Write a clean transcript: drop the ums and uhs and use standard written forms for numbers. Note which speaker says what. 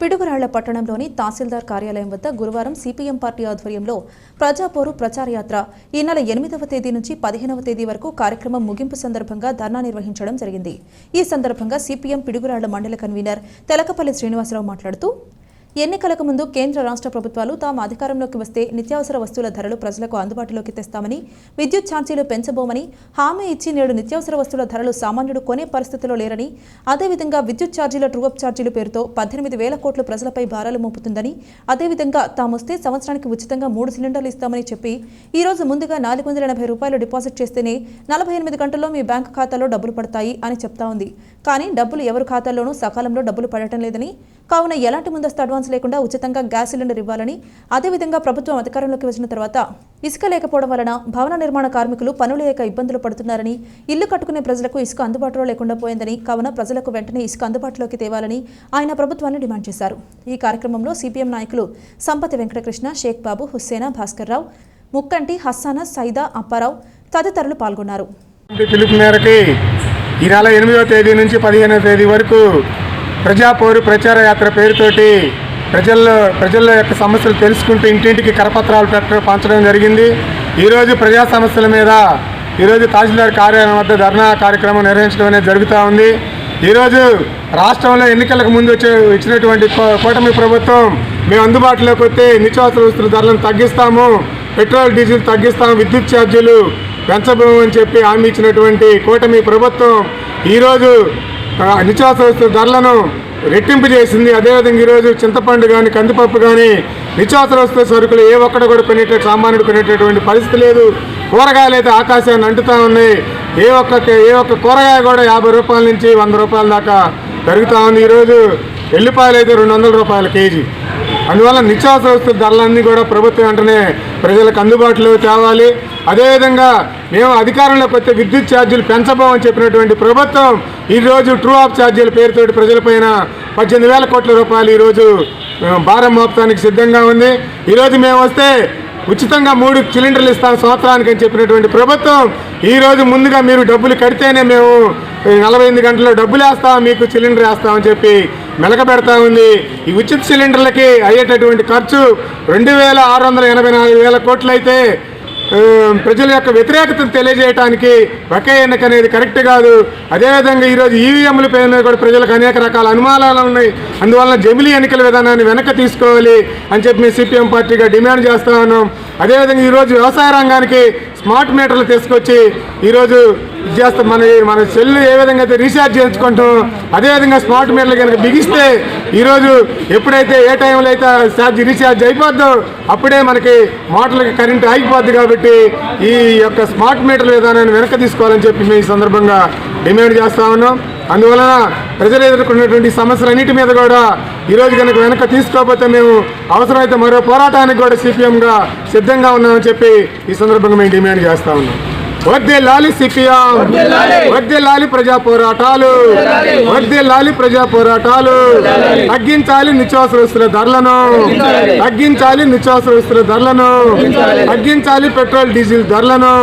Speaker 1: పిడుగురాళ్ల పట్టణంలోని తహసీల్దార్ కార్యాలయం వద్ద గురువారం సిపిఎం పార్టీ ఆధ్వర్యంలో ప్రజాపోరు ప్రచార యాత్ర ఈ నెల 8వ తేదీ నుంచి 15వ తేదీ వరకు కార్యక్రమం ముగింపు సందర్భంగా ధర్నా నిర్వహించడం జరిగింది। ఈ సందర్భంగా సిపిఎం పిడుగురాళ్ల మండల కన్వీనర్ తెలకపల్లి శ్రీనివాసరావు మాట్లాడుతూ ఎన్నికలకు ముందు కేంద్ర రాష్ట్ర ప్రభుత్వాలు తాము అధికారంలోకి వస్తే నిత్యావసర వస్తువుల ధరలు ప్రజలకు అందుబాటులోకి తెస్తామని, విద్యుత్ ఛార్జీలు పెంచబోమని హామీ ఇచ్చి నేడు నిత్యావసర వస్తువుల ధరలు సామాన్యుడు కొనే పరిస్థితిలో లేరని, అదేవిధంగా విద్యుత్ ఛార్జీల ట్రూఅప్ ఛార్జీల పేరుతో 18,000 కోట్లు ప్రజలపై భారాలు మోపుతుందని, అదేవిధంగా తామొస్తే సంవత్సరానికి ఉచితంగా 3 సిలిండర్లు ఇస్తామని చెప్పి ఈ రోజు ముందుగా 480 రూపాయలు డిపాజిట్ చేస్తేనే 48 గంటల్లో మీ బ్యాంకు ఖాతాలో డబ్బులు పడతాయి అని చెప్తా ఉంది। కానీ డబ్బులు ఎవరి ఖాతాల్లోనూ సకాలంలో డబ్బులు పడటం లేదని, కావున ఎలాంటి ముందస్తు అడ్వాన్స్ లేకుండా ఉచితంగా గ్యాస్ సిలిండర్ ఇవ్వాలని, అదేవిధంగా ప్రభుత్వం అధికారంలోకి వచ్చిన తర్వాత ఇసుక లేకపోవడం వలన భవన నిర్మాణ కార్మికులు పనులు లేక ఇబ్బందులు పడుతున్నారని, ఇల్లు కట్టుకునే ప్రజలకు ఇసుక అందుబాటులో లేకుండా పోయిందని, కావున ప్రజలకు వెంటనే ఇసుక అందుబాటులోకి తేవాలని ఆయన ప్రభుత్వాన్ని డిమాండ్ చేశారు। ఈ కార్యక్రమంలో సిపిఎం నాయకులు సంపతి వెంకటకృష్ణ, షేక్ బాబు, హుస్సేనా, భాస్కర్ రావు, ముక్కంటి, హస్సానా, సైదా, అప్పారావు తదితరులు పాల్గొన్నారు।
Speaker 2: పిలుపు మేరకు ఈ నెల 8వ తేదీ నుంచి 15వ తేదీ వరకు ప్రజాపోరు ప్రచార యాత్ర పేరుతోటి ప్రజల యొక్క సమస్యలు తెలుసుకుంటూ ఇంటింటికి కరపత్రాలు పంచడం జరిగింది। ఈరోజు ప్రజా సమస్యల మీద ఈరోజు తహసీల్దార్ కార్యాలయం వద్ద ధర్నా కార్యక్రమం నిర్వహించడం అనేది జరుగుతూ ఉంది। ఈరోజు రాష్ట్రంలో ఎన్నికలకు ముందు ఇచ్చినటువంటి కూటమి ప్రభుత్వం మేము అందుబాటులోకి వస్తే నిత్యావసర వస్తువుల ధరలను తగ్గిస్తాము, పెట్రోల్ డీజిల్ తగ్గిస్తాము, విద్యుత్ ఛార్జీలు పెంచబోమని చెప్పి హామీ ఇచ్చినటువంటి కూటమి ప్రభుత్వం ఈరోజు నిత్యావసర వస్తువుల ధరలను రెట్టింపు చేసింది। అదేవిధంగా ఈరోజు చింతపండు కానీ, కందిపప్పు కానీ, నిత్యావసర వస్తువుల సరుకులు ఏ ఒక్కటి కూడా సామాన్యుడు కొనేటటువంటి పరిస్థితి లేదు। కూరగాయలు అయితే ఆకాశాన్ని అంటుతూ ఉన్నాయి। ఏ ఒక్క కూరగాయ కూడా 50 రూపాయల నుంచి 100 రూపాయల దాకా పెరుగుతూ ఉంది। ఈరోజు ఎల్లిపాయలు అయితే 200 రూపాయల కేజీ। అందువల్ల నిత్యావసర వస్తువుల ధరలన్నీ కూడా ప్రభుత్వం వెంటనే ప్రజలకు అందుబాటులో తేవాలి। అదేవిధంగా మేము అధికారంలోకి వస్తే విద్యుత్ ఛార్జీలు పెంచబోమని చెప్పినటువంటి ప్రభుత్వం ఈరోజు ట్రూఅప్ ఛార్జీల పేరుతోటి ప్రజలపైన 18,000 కోట్ల రూపాయలు ఈరోజు భారం మోపడానికి సిద్ధంగా ఉంది। ఈరోజు మేము వస్తే ఉచితంగా 3 సిలిండర్లు ఇస్తాం సంవత్సరానికి అని చెప్పినటువంటి ప్రభుత్వం ఈరోజు ముందుగా మీరు డబ్బులు కడితేనే మేము 48 గంటల్లో డబ్బులు వేస్తాం, మీకు సిలిండర్ వేస్తామని చెప్పి మెలకబెడతా ఉంది। ఈ ఉచిత సిలిండర్లకి అయ్యేటటువంటి ఖర్చు 2,684,000 కోట్లు అయితే ప్రజల యొక్క వ్యతిరేకతను తెలియజేయడానికి ఒకే ఎన్నిక అనేది కరెక్ట్ కాదు। అదేవిధంగా ఈరోజు ఈవీఎంల పైన కూడా ప్రజలకు అనేక రకాల అనుమానాలు ఉన్నాయి। అందువలన జమిలీ ఎన్నికల విధానాన్ని వెనక్కి తీసుకోవాలి అని చెప్పి మేము సిపిఎం పార్టీగా డిమాండ్ చేస్తా ఉన్నాం। అదేవిధంగా ఈరోజు వ్యవసాయ రంగానికి స్మార్ట్ మీటర్లు తీసుకొచ్చి ఈరోజు చేస్తాం। మన సెల్ ఏ విధంగా అయితే రీఛార్జ్ చేయించుకుంటాం, అదేవిధంగా స్మార్ట్ మీటర్లు కనుక బిగిస్తే ఈరోజు ఎప్పుడైతే ఏ టైంలో అయితే రీఛార్జ్ అయిపోద్దో అప్పుడే మనకి మోటార్లకి కరెంటు ఆగిపోద్ది। కాబట్టి ఈ యొక్క స్మార్ట్ మీటర్ల విధానాన్ని వెనక్కి తీసుకోవాలని చెప్పి మేము ఈ సందర్భంగా డిమాండ్ చేస్తా ఉన్నాం। అందువలన ప్రజలు ఎదుర్కొన్నటువంటి సమస్యలన్నిటి మీద కూడా ఈరోజు కనుక వెనక్కి తీసుకోకపోతే మేము అవసరమైతే మరో పోరాటానికి కూడా సిపిఎంగా సిద్ధంగా ఉన్నామని చెప్పి ఈ సందర్భంగా మేము డిమాండ్ చేస్తా ఉన్నాం। వర్ధిల్లాలి సిపిఎం, వర్ధిల్లాలి ప్రజా పోరాటాలు, వర్ధిల్లాలి ప్రజా పోరాటాలు, తగ్గించాలి నిత్యావసర వస్తువుల ధరలను, తగ్గించాలి నిత్యావసర వస్తువుల ధరలను, తగ్గించాలి పెట్రోల్ డీజిల్ ధరలను।